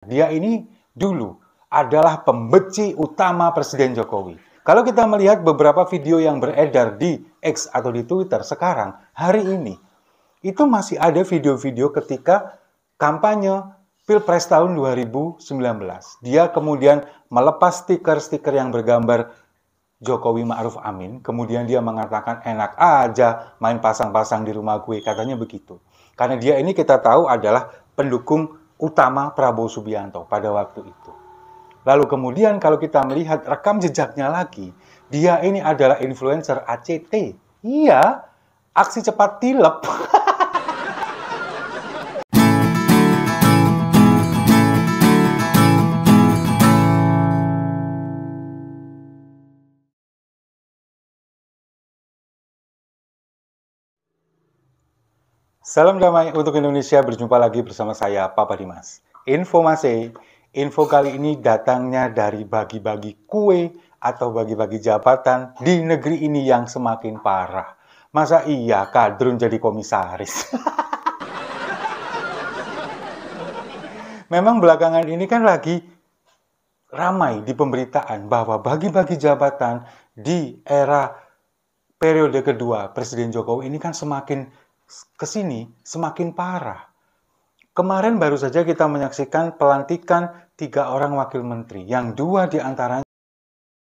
Dia ini dulu adalah pembenci utama Presiden Jokowi. Kalau kita melihat beberapa video yang beredar di X atau di Twitter sekarang, hari ini, itu masih ada video-video ketika kampanye Pilpres tahun 2019. Dia kemudian melepas stiker-stiker yang bergambar Jokowi Ma'ruf Amin, kemudian dia mengatakan enak aja main pasang-pasang di rumah gue, katanya begitu. Karena dia ini kita tahu adalah pendukung utama Prabowo Subianto pada waktu itu. Lalu kemudian kalau kita melihat rekam jejaknya lagi, dia ini adalah influencer ACT. Iya, aksi cepat tilep. Salam damai untuk Indonesia, berjumpa lagi bersama saya, Papa Dimas. Info kali ini datangnya dari bagi-bagi kue atau bagi-bagi jabatan di negeri ini yang semakin parah. Masa iya kadrun jadi komisaris? Memang belakangan ini kan lagi ramai di pemberitaan bahwa bagi-bagi jabatan di era periode kedua Presiden Jokowi ini kan semakin kesini semakin parah. Kemarin baru saja kita menyaksikan pelantikan 3 orang wakil menteri, yang 2 diantaranya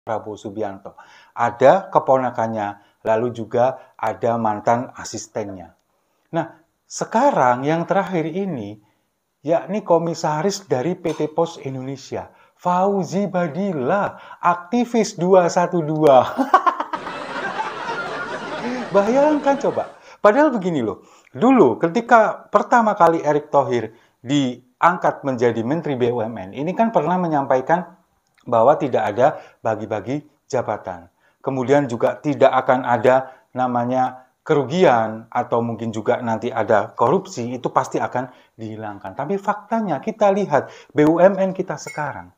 Prabowo Subianto. Ada keponakannya, lalu juga ada mantan asistennya. Nah, sekarang yang terakhir ini, yakni komisaris dari PT Pos Indonesia, Fauzi Badillah, aktivis 212. Bayangkan coba. Padahal begini loh, dulu ketika pertama kali Erick Thohir diangkat menjadi Menteri BUMN, ini kan pernah menyampaikan bahwa tidak ada bagi-bagi jabatan. Kemudian juga tidak akan ada namanya kerugian atau mungkin juga nanti ada korupsi, itu pasti akan dihilangkan. Tapi faktanya kita lihat BUMN kita sekarang,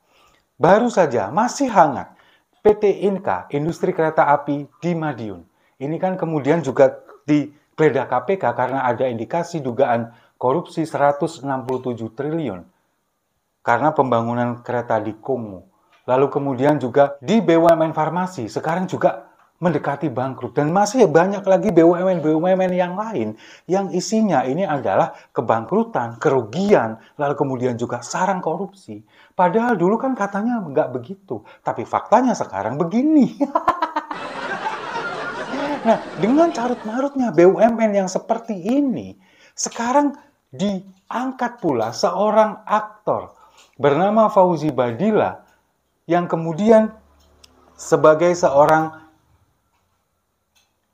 baru saja masih hangat PT Inka, Industri Kereta Api di Madiun. Ini kan kemudian juga digeledah KPK karena ada indikasi dugaan korupsi 167 triliun karena pembangunan kereta di Komo. Lalu kemudian juga di BUMN Farmasi sekarang juga mendekati bangkrut, dan masih banyak lagi BUMN yang lain yang isinya ini adalah kebangkrutan, kerugian, lalu kemudian juga sarang korupsi. Padahal dulu kan katanya nggak begitu, tapi faktanya sekarang begini. Nah, dengan carut-marutnya BUMN yang seperti ini, sekarang diangkat pula seorang aktor bernama Fauzi Badillah yang kemudian sebagai seorang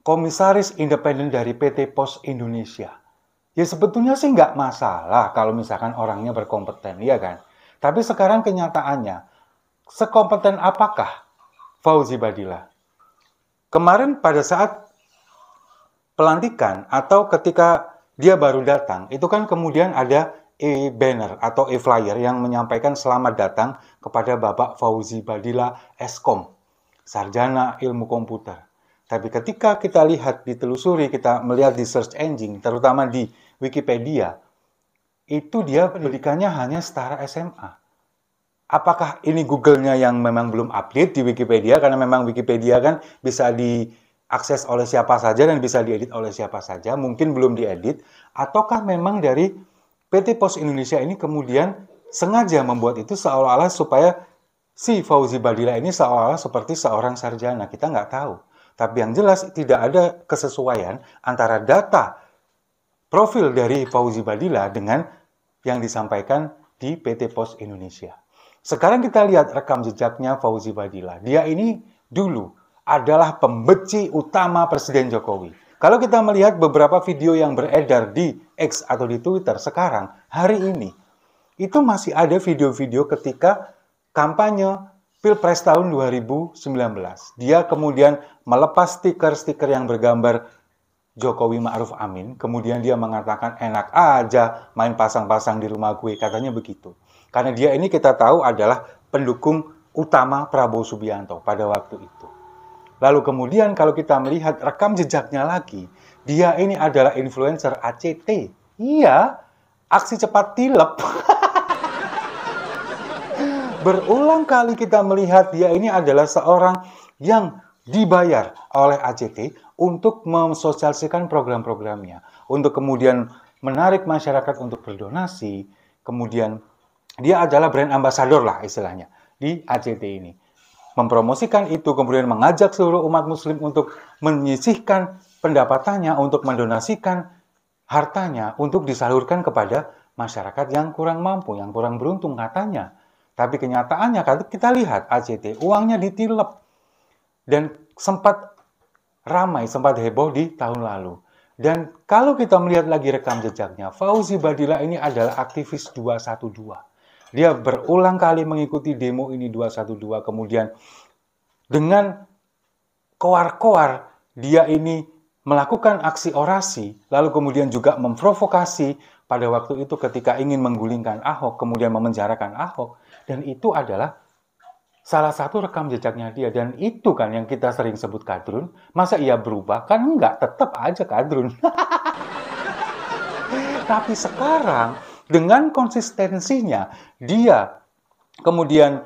komisaris independen dari PT Pos Indonesia. Ya sebetulnya sih nggak masalah kalau misalkan orangnya berkompeten, ya kan? Tapi sekarang kenyataannya, sekompeten apakah Fauzi Badillah? Kemarin pada saat pelantikan atau ketika dia baru datang, itu kan kemudian ada e-banner atau e-flyer yang menyampaikan selamat datang kepada Bapak Fauzi Badillah Eskom, Sarjana Ilmu Komputer. Tapi ketika kita lihat, ditelusuri, kita melihat di search engine, terutama di Wikipedia, itu dia pendidikannya hanya setara SMA. Apakah ini Google-nya yang memang belum update di Wikipedia, karena memang Wikipedia kan bisa diakses oleh siapa saja dan bisa diedit oleh siapa saja, mungkin belum diedit, ataukah memang dari PT Pos Indonesia ini kemudian sengaja membuat itu seolah-olah supaya si Fauzi Badillah ini seolah-olah seperti seorang sarjana, kita nggak tahu. Tapi yang jelas tidak ada kesesuaian antara data profil dari Fauzi Badillah dengan yang disampaikan di PT Pos Indonesia. Sekarang kita lihat rekam jejaknya Fauzi Badillah. Dia ini dulu adalah pembenci utama Presiden Jokowi. Kalau kita melihat beberapa video yang beredar di X atau di Twitter sekarang, hari ini, itu masih ada video-video ketika kampanye Pilpres tahun 2019. Dia kemudian melepas stiker-stiker yang bergambar Jokowi Ma'ruf Amin, kemudian dia mengatakan enak aja main pasang-pasang di rumah gue, katanya begitu. Karena dia ini kita tahu adalah pendukung utama Prabowo Subianto pada waktu itu. Lalu kemudian kalau kita melihat rekam jejaknya lagi, dia ini adalah influencer ACT. Iya, aksi cepat tilep. Berulang kali kita melihat dia ini adalah seorang yang dibayar oleh ACT untuk mensosialisasikan program-programnya, untuk kemudian menarik masyarakat untuk berdonasi, kemudian dia adalah brand ambassador lah istilahnya di ACT ini. Mempromosikan itu, kemudian mengajak seluruh umat muslim untuk menyisihkan pendapatannya, untuk mendonasikan hartanya, untuk disalurkan kepada masyarakat yang kurang mampu, yang kurang beruntung katanya. Tapi kenyataannya kita lihat ACT, uangnya ditilep. Dan sempat ramai, sempat heboh di tahun lalu. Dan kalau kita melihat lagi rekam jejaknya, Fauzi Badillah ini adalah aktivis 212. Dia berulang kali mengikuti demo ini 212, kemudian dengan koar-koar dia ini melakukan aksi orasi, lalu kemudian juga memprovokasi pada waktu itu ketika ingin menggulingkan Ahok, kemudian memenjarakan Ahok, dan itu adalah salah satu rekam jejaknya dia, dan itu kan yang kita sering sebut kadrun. Masa ia berubah? Kan enggak, tetap aja kadrun. Tapi sekarang dengan konsistensinya, dia kemudian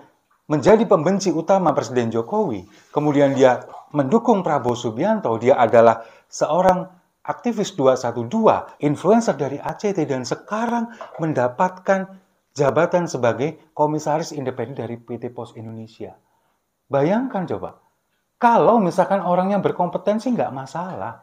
menjadi pembenci utama Presiden Jokowi, kemudian dia mendukung Prabowo Subianto, dia adalah seorang aktivis 212, influencer dari ACT, dan sekarang mendapatkan jabatan sebagai komisaris independen dari PT Pos Indonesia. Bayangkan coba, kalau misalkan orangnya berkompetensi nggak masalah.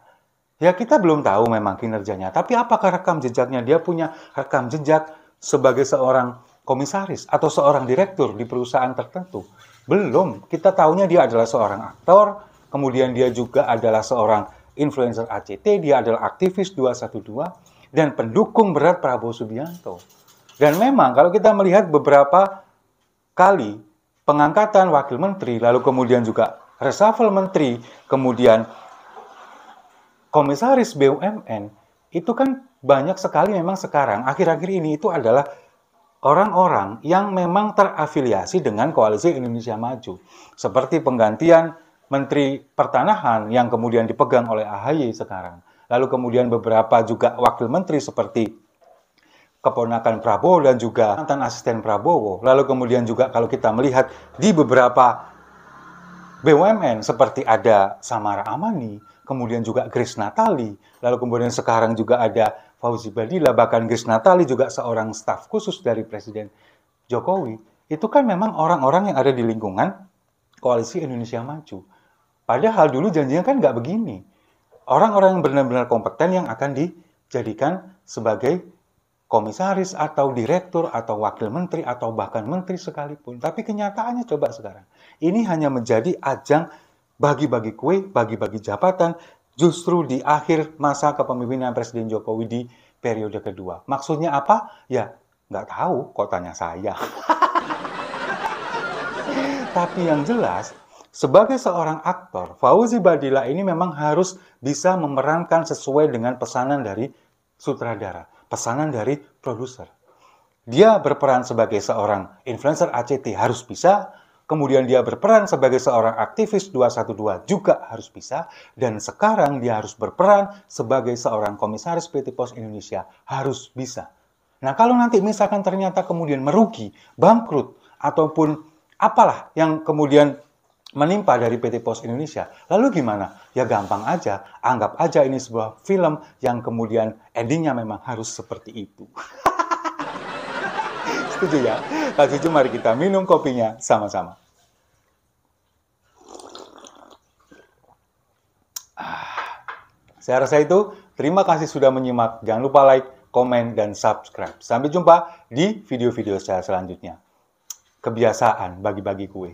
Ya kita belum tahu memang kinerjanya, tapi apakah rekam jejaknya? Dia punya rekam jejak sebagai seorang komisaris atau seorang direktur di perusahaan tertentu? Belum. Kita tahunya dia adalah seorang aktor, kemudian dia juga adalah seorang influencer ACT, dia adalah aktivis 212, dan pendukung berat Prabowo Subianto. Dan memang kalau kita melihat beberapa kali pengangkatan wakil menteri, lalu kemudian juga reshuffle menteri, kemudian komisaris BUMN, itu kan banyak sekali memang sekarang, akhir-akhir ini itu adalah orang-orang yang memang terafiliasi dengan Koalisi Indonesia Maju. Seperti penggantian Menteri Pertanahan yang kemudian dipegang oleh AHY sekarang. Lalu kemudian beberapa juga wakil menteri seperti keponakan Prabowo dan juga mantan asisten Prabowo. Lalu kemudian juga kalau kita melihat di beberapa BUMN seperti ada Samara Amani, kemudian juga Grace Natali, lalu kemudian sekarang juga ada Fauzi Badillah, bahkan Grace Natali juga seorang staf khusus dari Presiden Jokowi. Itu kan memang orang-orang yang ada di lingkungan Koalisi Indonesia Maju. Padahal dulu janjinya kan nggak begini. Orang-orang yang benar-benar kompeten yang akan dijadikan sebagai komisaris atau direktur atau wakil menteri atau bahkan menteri sekalipun. Tapi kenyataannya coba sekarang. Ini hanya menjadi ajang bagi-bagi kue, bagi-bagi jabatan justru di akhir masa kepemimpinan Presiden Jokowi di periode kedua. Maksudnya apa? Ya nggak tahu, kok tanya saya. Tapi yang jelas, sebagai seorang aktor, Fauzi Badillah ini memang harus bisa memerankan sesuai dengan pesanan dari sutradara, pesanan dari produser. Dia berperan sebagai seorang influencer ACT harus bisa, kemudian dia berperan sebagai seorang aktivis 212 juga harus bisa, dan sekarang dia harus berperan sebagai seorang komisaris PT Pos Indonesia harus bisa. Nah kalau nanti misalkan ternyata kemudian merugi, bangkrut, ataupun apalah yang kemudian menimpa dari PT Pos Indonesia, lalu gimana? Ya gampang aja, anggap aja ini sebuah film yang kemudian endingnya memang harus seperti itu. Setuju ya? Kalau setuju mari kita minum kopinya sama-sama. Saya rasa itu, terima kasih sudah menyimak. Jangan lupa like, komen, dan subscribe. Sampai jumpa di video-video saya selanjutnya. Kebiasaan bagi-bagi kue.